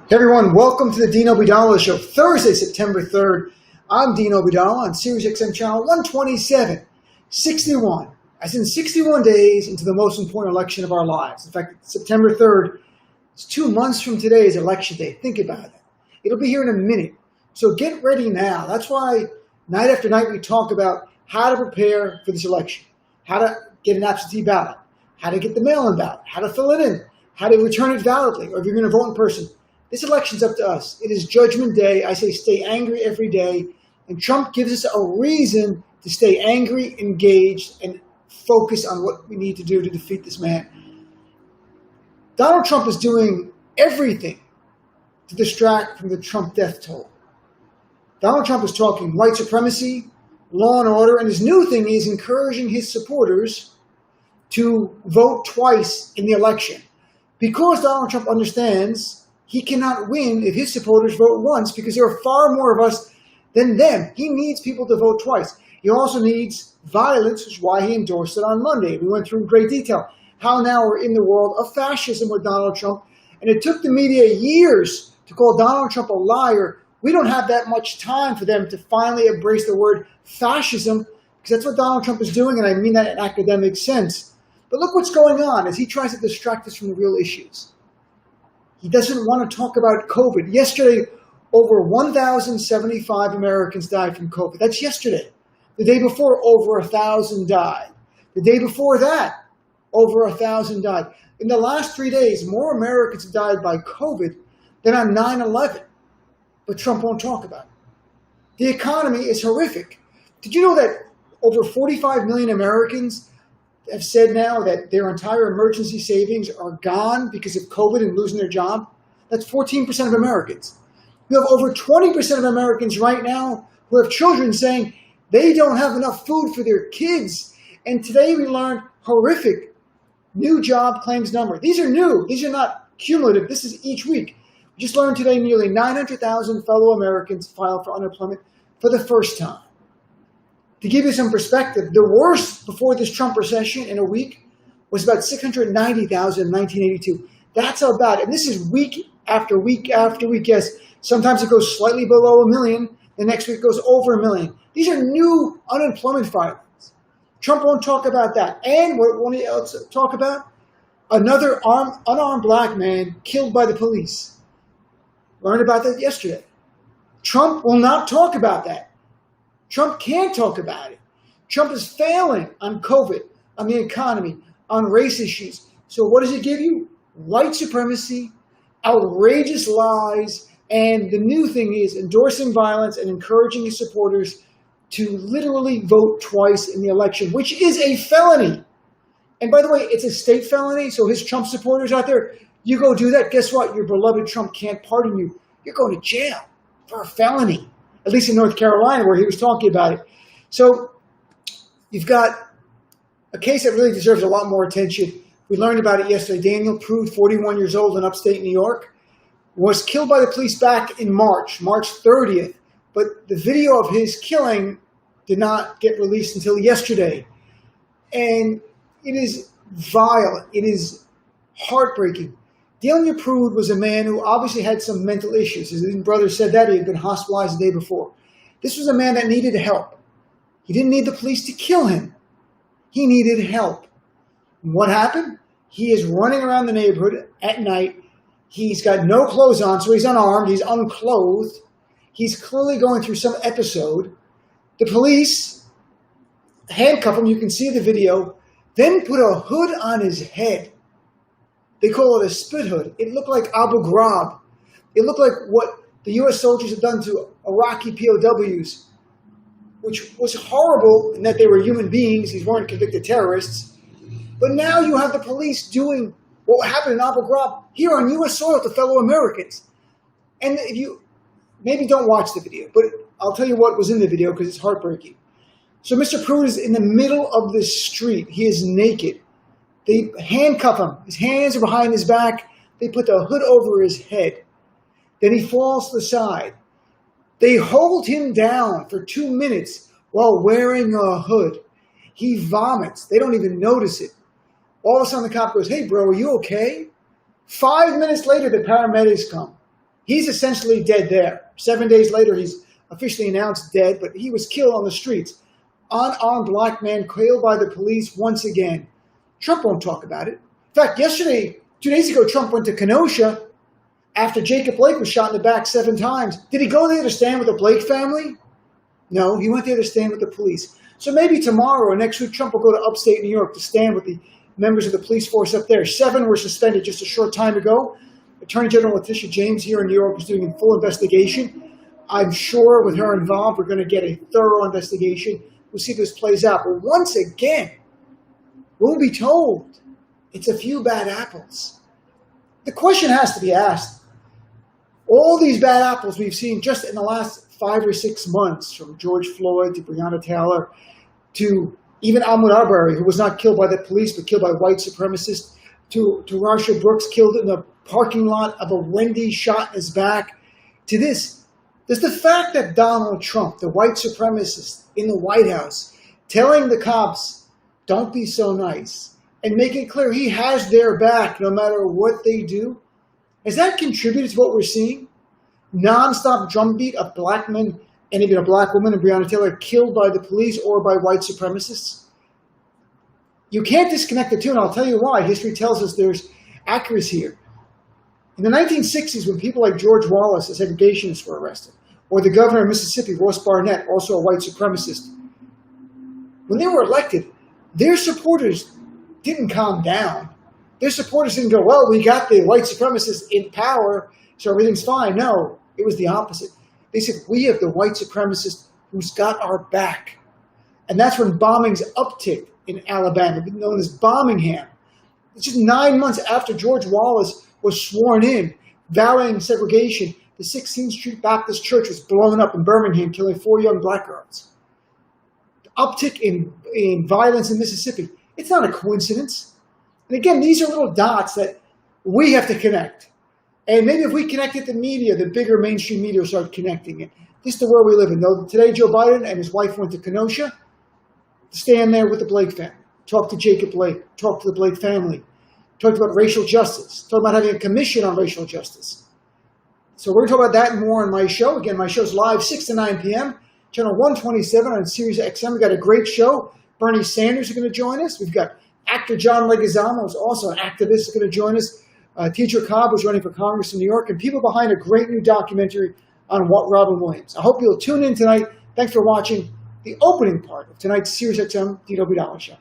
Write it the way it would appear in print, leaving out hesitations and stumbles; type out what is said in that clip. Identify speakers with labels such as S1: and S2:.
S1: Hey everyone, welcome to the Dino Budala Show, Thursday, September 3rd. I'm Dino Budala on Sirius XM channel 127, 61. As in 61 days into the most important election of our lives. In fact, September 3rd, it's 2 months from today's election day. Think about it. It'll be here in a minute. So get ready now. That's why night after night we talk about how to prepare for this election, how to get an absentee ballot, how to get the mail-in ballot, how to fill it in, how to return it validly, or if you're going to vote in person. This election's up to us. It is Judgment Day. I say stay angry every day. And Trump gives us a reason to stay angry, engaged, and focus on what we need to do to defeat this man. Donald Trump is doing everything to distract from the Trump death toll. Donald Trump is talking white supremacy, law and order, and his new thing is encouraging his supporters to vote twice in the election. Because Donald Trump understands he cannot win if his supporters vote once because there are far more of us than them. He needs people to vote twice. He also needs violence, which is why he endorsed it on Monday. We went through in great detail how now we're in the world of fascism with Donald Trump. And it took the media years to call Donald Trump a liar. We don't have that much time for them to finally embrace the word fascism because that's what Donald Trump is doing, and I mean that in academic sense. But look what's going on as he tries to distract us from the real issues. He doesn't want to talk about COVID. Yesterday, over 1,075 Americans died from COVID. That's yesterday. The day before, over 1,000 died. The day before that, over 1,000 died. In the last 3 days, more Americans have died by COVID than on 9/11. But Trump won't talk about it. The economy is horrific. Did you know that over 45 million Americans have said now that their entire emergency savings are gone because of COVID and losing their job? That's 14% of Americans. You have over 20% of Americans right now who have children saying they don't have enough food for their kids. And today we learned horrific new job claims number. These are new. These are not cumulative. This is each week. We just learned today nearly 900,000 fellow Americans filed for unemployment for the first time. To give you some perspective, the worst before this Trump recession in a week was about 690,000 in 1982. That's how bad. And this is week after week after week. Yes, sometimes it goes slightly below 1 million. The next week it goes over 1 million. These are new unemployment filings. Trump won't talk about that. And what won't he else talk about? Another unarmed black man killed by the police. Learned about that yesterday. Trump will not talk about that. Trump can't talk about it. Trump is failing on COVID, on the economy, on race issues. So what does it give you? White supremacy, outrageous lies, and the new thing is endorsing violence and encouraging his supporters to literally vote twice in the election, which is a felony. And by the way, it's a state felony, so his Trump supporters out there, you go do that, guess what? Your beloved Trump can't pardon you. You're going to jail for a felony. At least in North Carolina, where he was talking about it. So you've got a case that really deserves a lot more attention. We learned about it yesterday. Daniel Prude, 41 years old in upstate New York, was killed by the police back in March 30th. But the video of his killing did not get released until yesterday. And it is vile. It is heartbreaking. Daniel Prude was a man who obviously had some mental issues. His brother said that he had been hospitalized the day before. This was a man that needed help. He didn't need the police to kill him. He needed help. And what happened? He is running around the neighborhood at night. He's got no clothes on, so he's unarmed. He's unclothed. He's clearly going through some episode. The police handcuff him. You can see the video. Then put a hood on his head. They call it a spit hood. It looked like Abu Ghraib. It looked like what the U.S. soldiers had done to Iraqi POWs, which was horrible in that they were human beings. These weren't convicted terrorists. But now you have the police doing what happened in Abu Ghraib here on U.S. soil to fellow Americans. And if you maybe don't watch the video, but I'll tell you what was in the video because it's heartbreaking. So Mr. Prude is in the middle of this street. He is naked. They handcuff him. His hands are behind his back. They put the hood over his head. Then he falls to the side. They hold him down for 2 minutes while wearing a hood. He vomits. They don't even notice it. All of a sudden the cop goes, "Hey, bro, are you okay?" 5 minutes later, the paramedics come. He's essentially dead there. 7 days later, he's officially announced dead, but he was killed on the streets. Unarmed black man killed by the police once again. Trump won't talk about it. In fact, 2 days ago, Trump went to Kenosha after Jacob Blake was shot in the back 7 times. Did he go there to stand with the Blake family? No, he went there to stand with the police. So maybe tomorrow or next week, Trump will go to upstate New York to stand with the members of the police force up there. 7 were suspended just a short time ago. Attorney General Letitia James here in New York is doing a full investigation. I'm sure with her involved, we're going to get a thorough investigation. We'll see if this plays out. But once again, we'll be told it's a few bad apples. The question has to be asked. All these bad apples we've seen just in the last 5 or 6 months, from George Floyd to Breonna Taylor to even Ahmaud Arbery, who was not killed by the police but killed by white supremacists, to Rasha Brooks killed in the parking lot of a Wendy's, shot in his back, to this. Does the fact that Donald Trump, the white supremacist in the White House, telling the cops, don't be so nice, and making it clear he has their back no matter what they do, has that contributed to what we're seeing? Non-stop drumbeat of black men and even a black woman and Breonna Taylor killed by the police or by white supremacists? You can't disconnect the two, and I'll tell you why. History tells us there's accuracy here. In the 1960s, when people like George Wallace, a segregationist, were arrested, or the governor of Mississippi, Ross Barnett, also a white supremacist, when they were elected, their supporters didn't calm down. Their supporters didn't go, well, we got the white supremacists in power, so everything's fine. No, it was the opposite. They said, we have the white supremacist who's got our back. And that's when bombings upticked in Alabama, known as Birmingham. It's just 9 months after George Wallace was sworn in, vowing segregation, the 16th Street Baptist Church was blown up in Birmingham, killing 4 young black girls. The uptick in violence in Mississippi, it's not a coincidence. And again, these are little dots that we have to connect. And maybe if we connect it to media, the bigger mainstream media will start connecting it. This is the world we live in. Today, Joe Biden and his wife went to Kenosha to stand there with the Blake family, talk to Jacob Blake, talk to the Blake family, talk about racial justice, talk about having a commission on racial justice. So we're going to talk about that and more on my show. Again, my show's live 6 to 9 p.m., channel 127 on Sirius XM. We've got a great show. Bernie Sanders is going to join us. We've got actor John Leguizamo, who's also an activist, is going to join us. Teacher Cobb was running for Congress in New York, and people behind a great new documentary on Robin Williams. I hope you'll tune in tonight. Thanks for watching the opening part of tonight's Sirius XM DW Dollar Show.